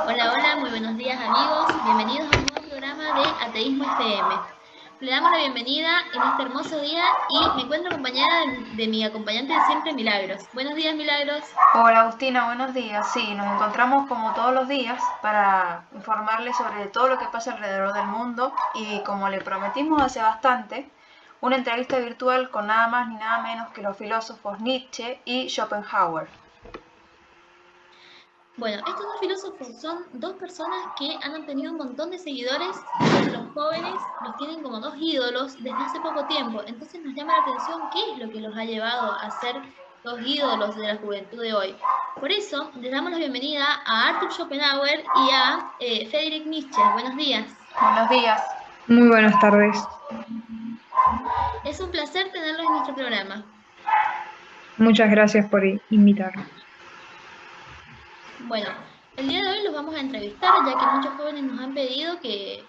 Hola, hola, muy buenos días amigos, bienvenidos a un nuevo programa de Ateísmo FM. Le damos la bienvenida en este hermoso día y me encuentro acompañada de mi acompañante de siempre, Milagros. Buenos días, Milagros. Hola Agustina, buenos días. Sí, nos encontramos como todos los días para informarles sobre todo lo que pasa alrededor del mundo y como le prometimos hace bastante, una entrevista virtual con nada más ni nada menos que los filósofos Nietzsche y Schopenhauer. Bueno, estos dos filósofos son dos personas que han obtenido un montón de seguidores, los jóvenes los tienen como dos ídolos desde hace poco tiempo, entonces nos llama la atención qué es lo que los ha llevado a ser dos ídolos de la juventud de hoy. Por eso, les damos la bienvenida a Arthur Schopenhauer y a Friedrich Nietzsche. Buenos días. Buenos días. Muy buenas tardes. Es un placer tenerlos en nuestro programa. Muchas gracias por invitarnos. Bueno, el día de hoy los vamos a entrevistar, ya que muchos jóvenes nos han pedido que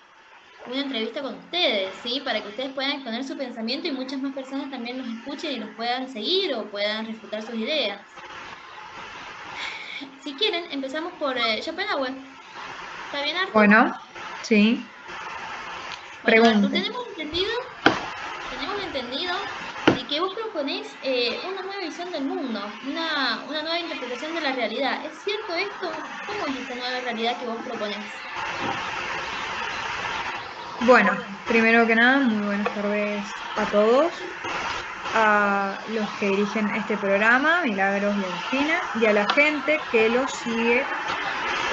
una entrevista con ustedes, ¿sí? Para que ustedes puedan exponer su pensamiento y muchas más personas también los escuchen y los puedan seguir o puedan refutar sus ideas. Si quieren, empezamos por Schopenhauer. ¿Está bien, Arthur? Bueno, sí. Bueno, Arthur, Pregunte. tenemos entendido de que vos proponés una nueva visión del mundo, una nueva interpretación de la realidad. ¿Es cierto esto? ¿Cómo es esta nueva realidad que vos proponés? Bueno, primero que nada, muy buenas tardes a todos, a los que dirigen este programa, Milagros y Agustina, y a la gente que lo sigue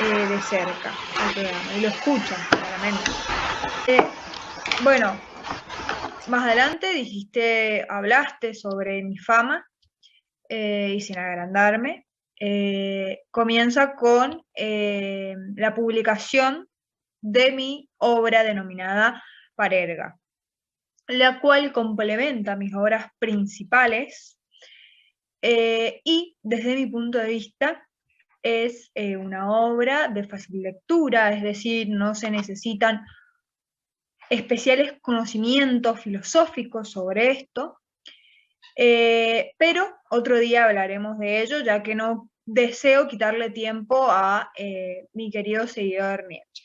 de cerca al programa y lo escucha, claramente. Bueno, más adelante hablaste sobre mi fama y sin agrandarme, comienza con la publicación de mi obra denominada Parerga, la cual complementa mis obras principales y desde mi punto de vista es una obra de fácil lectura, es decir, no se necesitan especiales conocimientos filosóficos sobre esto, pero otro día hablaremos de ello, ya que no deseo quitarle tiempo a mi querido seguidor Nietzsche.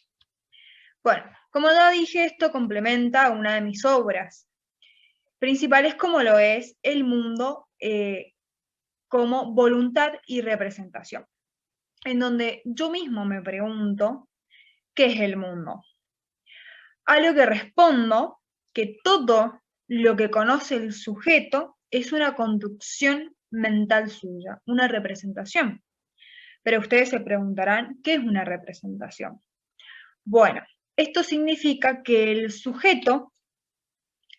Bueno, como ya dije, esto complementa una de mis obras principales, como lo es El mundo como voluntad y representación, en donde yo mismo me pregunto, ¿qué es el mundo? A lo que respondo que todo lo que conoce el sujeto es una construcción mental suya, una representación. Pero ustedes se preguntarán, ¿qué es una representación? Bueno, esto significa que el sujeto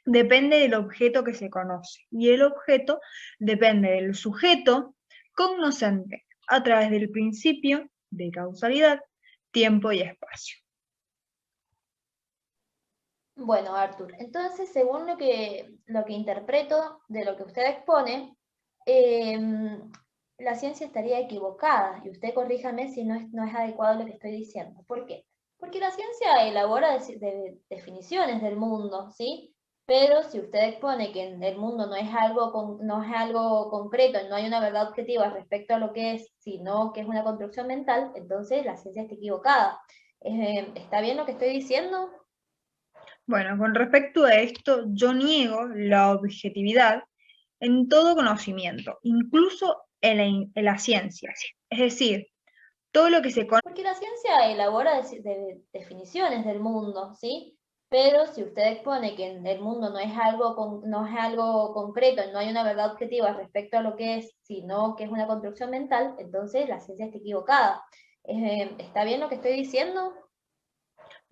depende del objeto que se conoce y el objeto depende del sujeto cognoscente a través del principio de causalidad, tiempo y espacio. Bueno, Arthur, entonces, según lo que interpreto de lo que usted expone, la ciencia estaría equivocada, y usted corríjame si no es adecuado lo que estoy diciendo. ¿Por qué? Porque la ciencia elabora definiciones del mundo, ¿sí? Pero si usted expone que el mundo no es algo concreto, no hay una verdad objetiva respecto a lo que es, sino que es una construcción mental, entonces la ciencia está equivocada. ¿Está bien lo que estoy diciendo? Bueno, con respecto a esto, yo niego la objetividad en todo conocimiento, incluso en la ciencia. Es decir, todo lo que se conoce. Porque la ciencia elabora definiciones del mundo, ¿sí? Pero si usted expone que el mundo no es algo concreto, no hay una verdad objetiva respecto a lo que es, sino que es una construcción mental, entonces la ciencia está equivocada. ¿Está bien lo que estoy diciendo?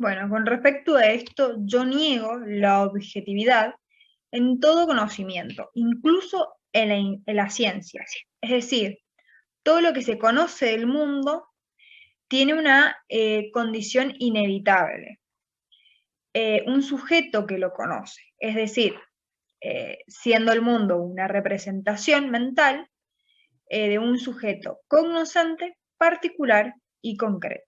Bueno, con respecto a esto, yo niego la objetividad en todo conocimiento, incluso en la ciencia. Es decir, todo lo que se conoce del mundo tiene una condición inevitable, un sujeto que lo conoce. Es decir, siendo el mundo una representación mental de un sujeto cognoscente, particular y concreto.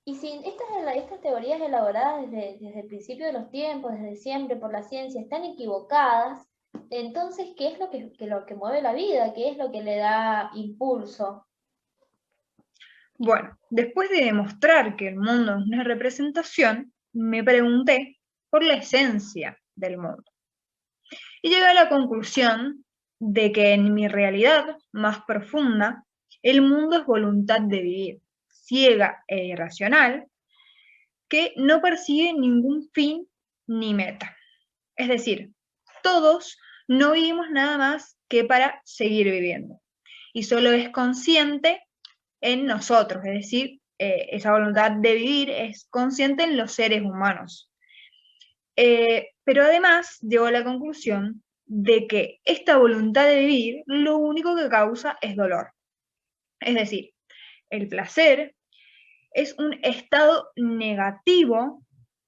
Y si estas teorías elaboradas desde el principio de los tiempos, desde siempre por la ciencia, están equivocadas, entonces, ¿qué es lo que mueve la vida? ¿Qué es lo que le da impulso? Bueno, después de demostrar que el mundo es una representación, me pregunté por la esencia del mundo. Y llegué a la conclusión de que en mi realidad más profunda, el mundo es voluntad de vivir, ciega e irracional, que no persigue ningún fin ni meta. Es decir, todos no vivimos nada más que para seguir viviendo. Y solo es consciente en nosotros, es decir, esa voluntad de vivir es consciente en los seres humanos. Pero además llegó a la conclusión de que esta voluntad de vivir lo único que causa es dolor. Es decir, el placer es un estado negativo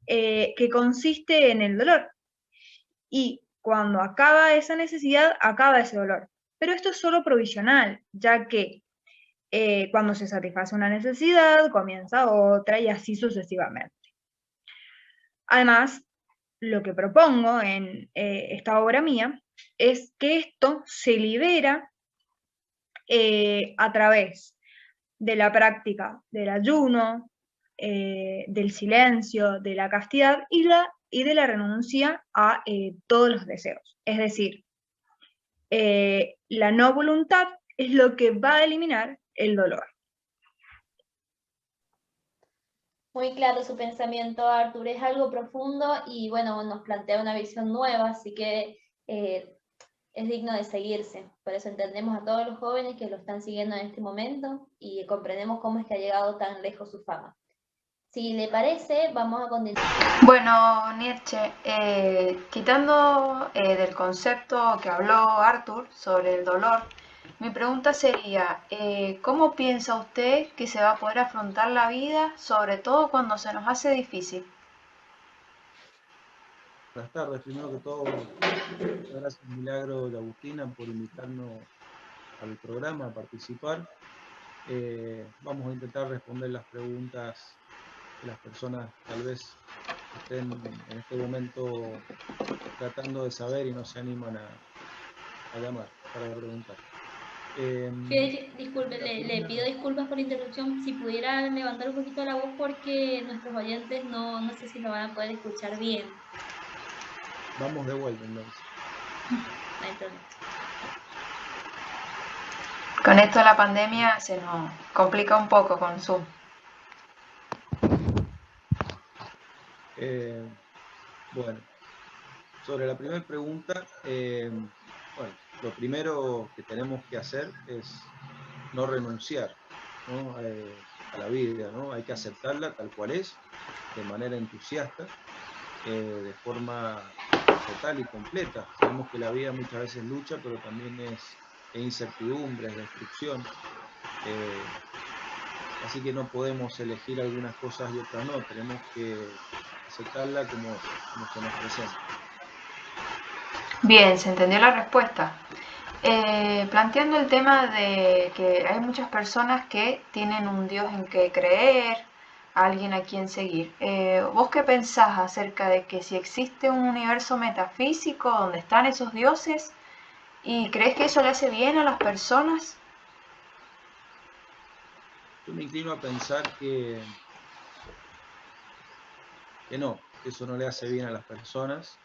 que consiste en el dolor. Y cuando acaba esa necesidad, acaba ese dolor. Pero esto es solo provisional, ya que cuando se satisface una necesidad, comienza otra y así sucesivamente. Además, lo que propongo en esta obra mía es que esto se libera a través de la práctica del ayuno, del silencio, de la castidad y de la renuncia a todos los deseos. Es decir, la no voluntad es lo que va a eliminar el dolor. Muy claro su pensamiento, Arthur, es algo profundo y bueno, nos plantea una visión nueva, así que es digno de seguirse. Por eso entendemos a todos los jóvenes que lo están siguiendo en este momento y comprendemos cómo es que ha llegado tan lejos su fama. Si le parece, vamos a continuar. Bueno, Nietzsche, quitando del concepto que habló Arthur sobre el dolor, mi pregunta sería, ¿cómo piensa usted que se va a poder afrontar la vida, sobre todo cuando se nos hace difícil? Buenas tardes, primero que todo, muchas gracias Milagro y Agustina por invitarnos al programa a participar. Vamos a intentar responder las preguntas de las personas que tal vez estén en este momento tratando de saber y no se animan a llamar para preguntar. Disculpe, le pido disculpas por la interrupción. Si pudiera levantar un poquito la voz porque nuestros oyentes no sé si lo van a poder escuchar bien. Vamos de vuelta entonces. No hay problema. Con esto de la pandemia se nos complica un poco con Zoom. Bueno, sobre la primera pregunta, bueno, lo primero que tenemos que hacer es no renunciar, ¿no? A la vida, ¿no? Hay que aceptarla tal cual es, de manera entusiasta, de forma total y completa. Sabemos que la vida muchas veces lucha, pero también es incertidumbre, es destrucción. Así que no podemos elegir algunas cosas y otras no, tenemos que aceptarla como se nos presenta. Bien, se entendió la respuesta. Planteando el tema de que hay muchas personas que tienen un Dios en que creer, alguien a quien seguir. ¿Vos qué pensás acerca de que si existe un universo metafísico donde están esos dioses y crees que eso le hace bien a las personas? Yo me inclino a pensar que no, que eso no le hace bien a las personas.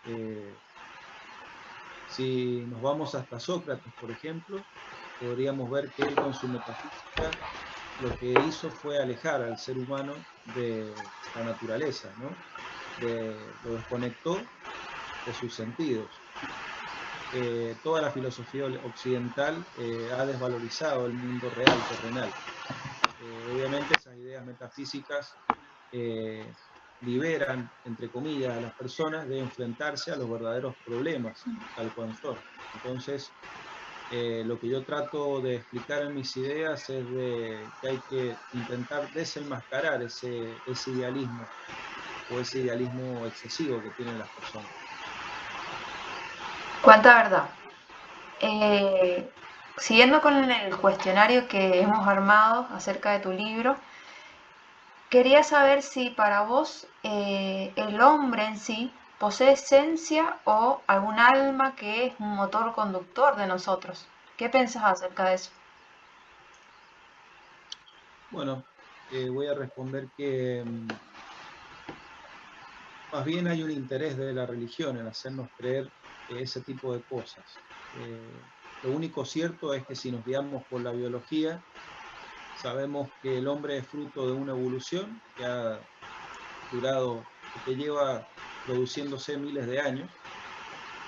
Si nos vamos hasta Sócrates, por ejemplo, podríamos ver que él con su metafísica lo que hizo fue alejar al ser humano de la naturaleza, ¿no? Lo desconectó de sus sentidos. Toda la filosofía occidental ha desvalorizado el mundo real, terrenal. Obviamente esas ideas metafísicas liberan, entre comillas, a las personas de enfrentarse a los verdaderos problemas, tal cual son. Entonces, lo que yo trato de explicar en mis ideas es que hay que intentar desenmascarar ese idealismo o ese idealismo excesivo que tienen las personas. Cuánta verdad. Siguiendo con el cuestionario que hemos armado acerca de tu libro, quería saber si para vos el hombre en sí posee esencia o algún alma que es un motor conductor de nosotros. ¿Qué pensás acerca de eso? Bueno, voy a responder que más bien hay un interés de la religión en hacernos creer ese tipo de cosas. Lo único cierto es que si nos guiamos por la biología, sabemos que el hombre es fruto de una evolución que ha durado, que lleva produciéndose miles de años,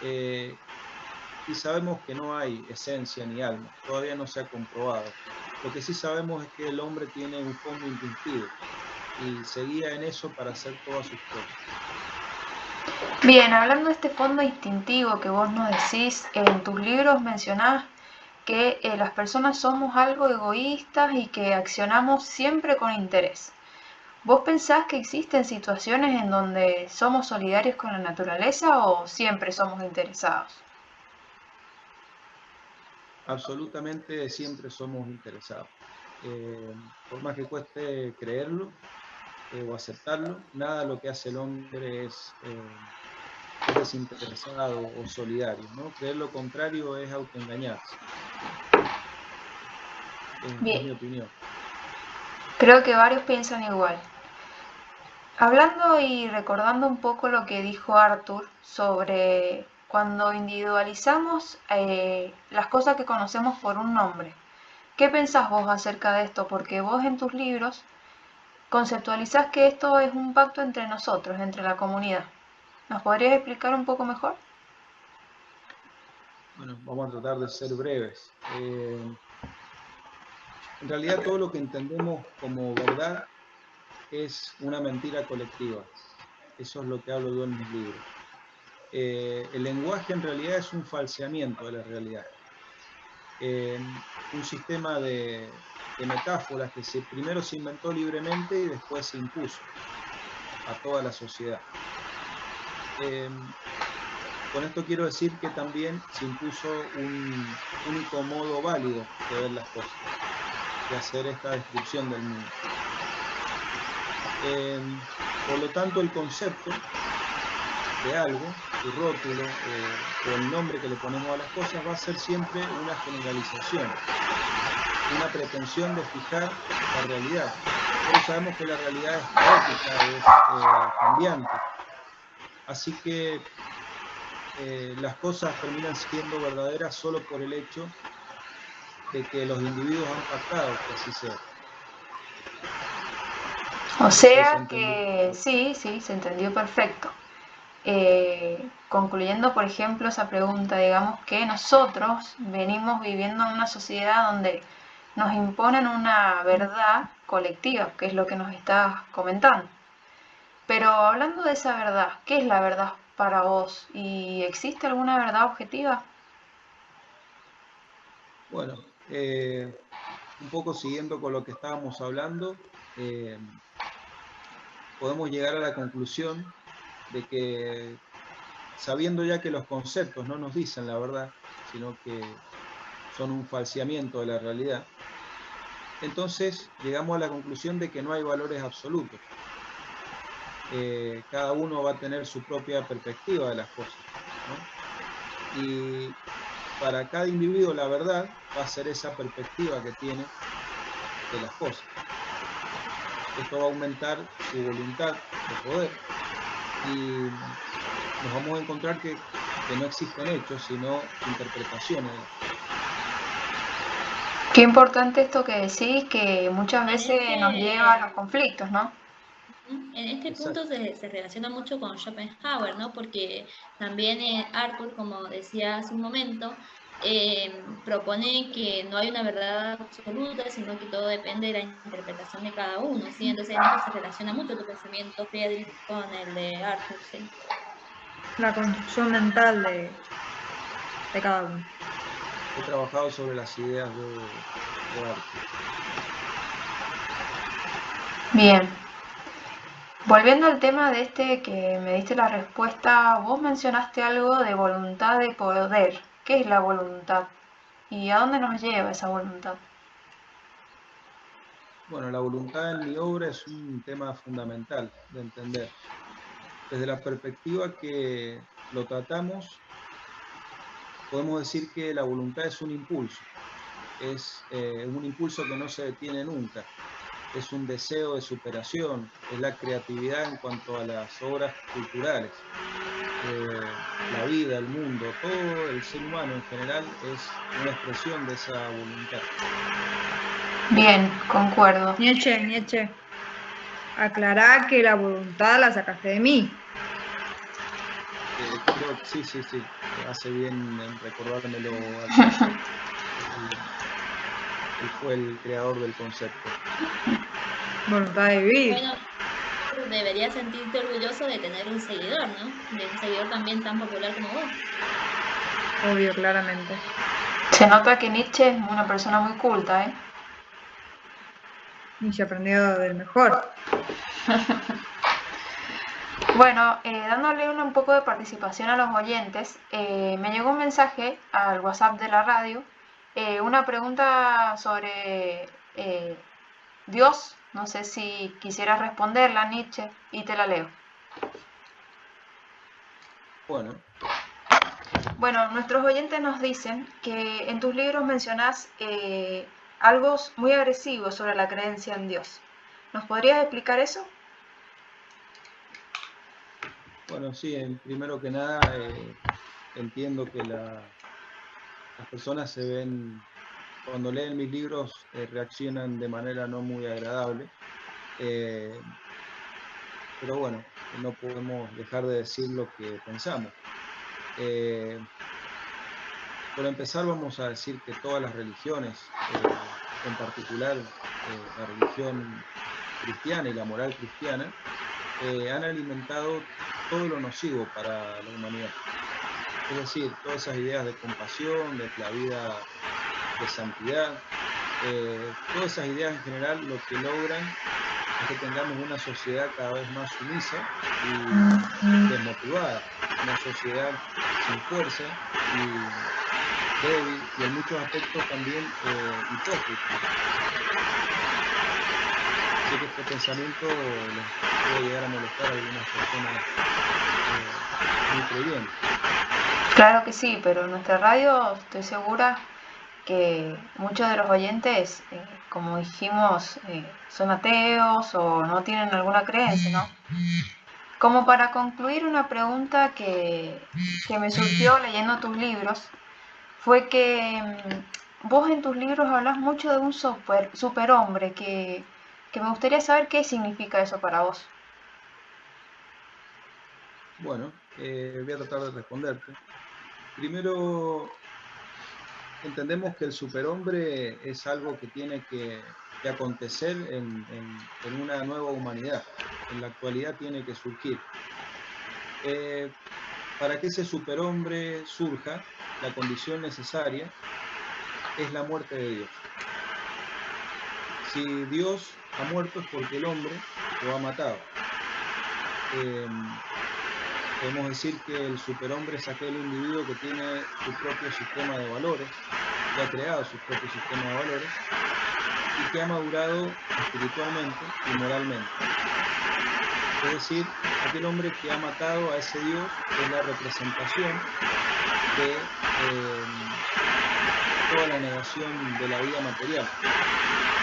y sabemos que no hay esencia ni alma, todavía no se ha comprobado. Lo que sí sabemos es que el hombre tiene un fondo instintivo y se guía en eso para hacer todas sus cosas. Bien, hablando de este fondo instintivo que vos nos decís, en tus libros mencionás que las personas somos algo egoístas y que accionamos siempre con interés. ¿Vos pensás que existen situaciones en donde somos solidarios con la naturaleza o siempre somos interesados? Absolutamente siempre somos interesados. Por más que cueste creerlo o aceptarlo, nada de lo que hace el hombre es desinteresado o solidario, ¿no? Creer lo contrario es autoengañarse. Es mi opinión. Creo que varios piensan igual. Hablando y recordando un poco lo que dijo Arthur sobre cuando individualizamos las cosas que conocemos por un nombre. ¿Qué pensás vos acerca de esto? Porque vos en tus libros conceptualizás que esto es un pacto entre nosotros, entre la comunidad. ¿Nos podrías explicar un poco mejor? Bueno, vamos a tratar de ser breves. En realidad todo lo que entendemos como verdad es una mentira colectiva. Eso es lo que hablo yo en mis libros. El lenguaje en realidad es un falseamiento de la realidad. Un sistema de metáforas que primero se inventó libremente y después se impuso a toda la sociedad. Con esto quiero decir que también se impuso un único modo válido de ver las cosas, de hacer esta descripción del mundo. Por lo tanto, el concepto de algo, el rótulo o el nombre que le ponemos a las cosas va a ser siempre una generalización, una pretensión de fijar la realidad. Pero sabemos que la realidad es caótica, es cambiante. Así que las cosas terminan siendo verdaderas solo por el hecho de que los individuos han pactado que así sea. O sea que sí, se entendió perfecto. Concluyendo, por ejemplo, esa pregunta, digamos que nosotros venimos viviendo en una sociedad donde nos imponen una verdad colectiva, que es lo que nos estás comentando. Pero hablando de esa verdad, ¿qué es la verdad para vos? ¿Y existe alguna verdad objetiva? Bueno, un poco siguiendo con lo que estábamos hablando, podemos llegar a la conclusión de que, sabiendo ya que los conceptos no nos dicen la verdad, sino que son un falseamiento de la realidad, entonces llegamos a la conclusión de que no hay valores absolutos. Cada uno va a tener su propia perspectiva de las cosas, ¿no? Y para cada individuo la verdad va a ser esa perspectiva que tiene de las cosas. Esto va a aumentar su voluntad de poder y nos vamos a encontrar que no existen hechos, sino interpretaciones. Qué importante esto que decís, que muchas veces nos lleva a los conflictos, ¿no? En este punto se relaciona mucho con Schopenhauer, ¿no? Porque también Arthur, como decía hace un momento, propone que no hay una verdad absoluta, sino que todo depende de la interpretación de cada uno, ¿sí? Entonces en esto se relaciona mucho tu pensamiento, Friedrich, con el de Arthur, ¿sí? La construcción mental de cada uno. He trabajado sobre las ideas de Arthur. Bien. Volviendo al tema de este que me diste la respuesta, vos mencionaste algo de voluntad de poder. ¿Qué es la voluntad? ¿Y a dónde nos lleva esa voluntad? Bueno, la voluntad en mi obra es un tema fundamental de entender. Desde la perspectiva que lo tratamos, podemos decir que la voluntad es un impulso que no se detiene nunca. es un deseo de superación, es la creatividad en cuanto a las obras culturales. La vida, el mundo, todo el ser humano en general es una expresión de esa voluntad. Bien, concuerdo. Nietzsche, aclará que la voluntad la sacaste de mí. Creo que sí, hace bien en recordármelo. Él fue el creador del concepto. Voluntad de vivir. Bueno, deberías sentirte orgulloso de tener un seguidor, ¿no? De un seguidor también tan popular como vos. Obvio, claramente. Se nota que Nietzsche es una persona muy culta, ¿eh? Nietzsche aprendió del mejor. Bueno, dándole un poco de participación a los oyentes, me llegó un mensaje al WhatsApp de la radio, una pregunta sobre Dios, no sé si quisieras responderla, Nietzsche, y te la leo. Bueno, nuestros oyentes nos dicen que en tus libros mencionas algo muy agresivo sobre la creencia en Dios. ¿Nos podrías explicar eso? Bueno, sí, primero que nada entiendo que las personas se ven, cuando leen mis libros, reaccionan de manera no muy agradable. Pero bueno, no podemos dejar de decir lo que pensamos. Por empezar, vamos a decir que todas las religiones, en particular la religión cristiana y la moral cristiana, han alimentado todo lo nocivo para la humanidad. Es decir, todas esas ideas de compasión, de la vida de santidad, todas esas ideas en general lo que logran es que tengamos una sociedad cada vez más sumisa y desmotivada, una sociedad sin fuerza y débil y en muchos aspectos también hipócrita. Así que este pensamiento les puede llegar a molestar a algunas personas muy creyentes. Claro que sí, pero en nuestra radio estoy segura que muchos de los oyentes, como dijimos, son ateos o no tienen alguna creencia, ¿no? Como para concluir, una pregunta que me surgió leyendo tus libros fue que vos en tus libros hablas mucho de un superhombre que me gustaría saber qué significa eso para vos. Bueno, voy a tratar de responderte. Primero, entendemos que el superhombre es algo que tiene que acontecer en una nueva humanidad. En la actualidad tiene que surgir. Para que ese superhombre surja, la condición necesaria es la muerte de Dios. Si Dios ha muerto es porque el hombre lo ha matado. Podemos decir que el superhombre es aquel individuo que tiene su propio sistema de valores, que ha creado su propio sistema de valores y que ha madurado espiritualmente y moralmente. Es decir, aquel hombre que ha matado a ese Dios es la representación de toda la negación de la vida material,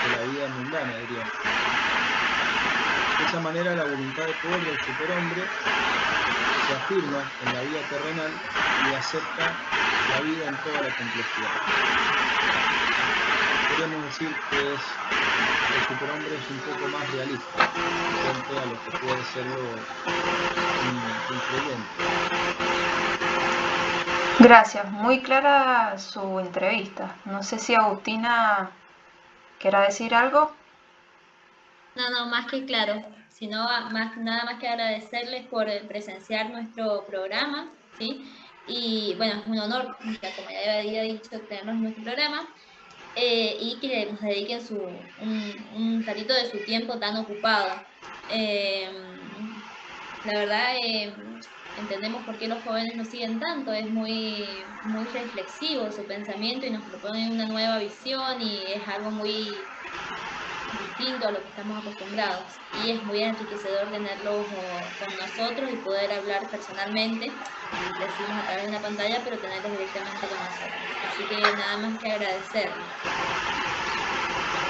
de la vida mundana, diríamos. De esa manera la voluntad de poder del superhombre se afirma en la vida terrenal y acepta la vida en toda la complejidad. Podríamos decir que el superhombre es un poco más realista frente a lo que puede serlo un creyente. Gracias, muy clara su entrevista. No sé si Agustina quiera decir algo. No, más que claro, sino nada más que agradecerles por presenciar nuestro programa, ¿sí? Y bueno, es un honor, como ya había dicho, tenernos en nuestro programa y que nos dediquen un ratito de su tiempo tan ocupado. La verdad, entendemos por qué los jóvenes nos siguen tanto, es muy reflexivo su pensamiento y nos propone una nueva visión y es algo muy distinto a lo que estamos acostumbrados y es muy enriquecedor tenerlos con nosotros y poder hablar personalmente, decimos a través de una pantalla, pero tenerlos directamente con nosotros. Así que nada más que agradecerles.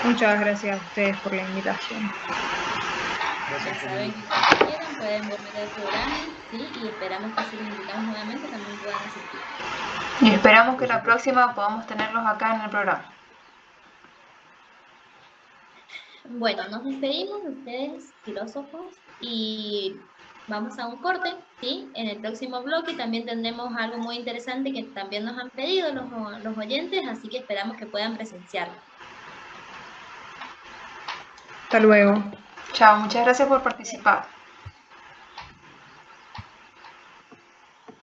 Muchas gracias a ustedes por la invitación. Gracias Ya por saben que cuando quieran pueden volver al programa, ¿sí? Y esperamos que si los invitamos nuevamente también puedan asistir. Y esperamos que Por la supuesto. próxima podamos tenerlos acá en el programa. Bueno, nos despedimos de ustedes, filósofos, y vamos a un corte, ¿sí? En el próximo bloque también tendremos algo muy interesante que también nos han pedido los oyentes, así que esperamos que puedan presenciarlo. Hasta luego. Chao, muchas gracias por participar.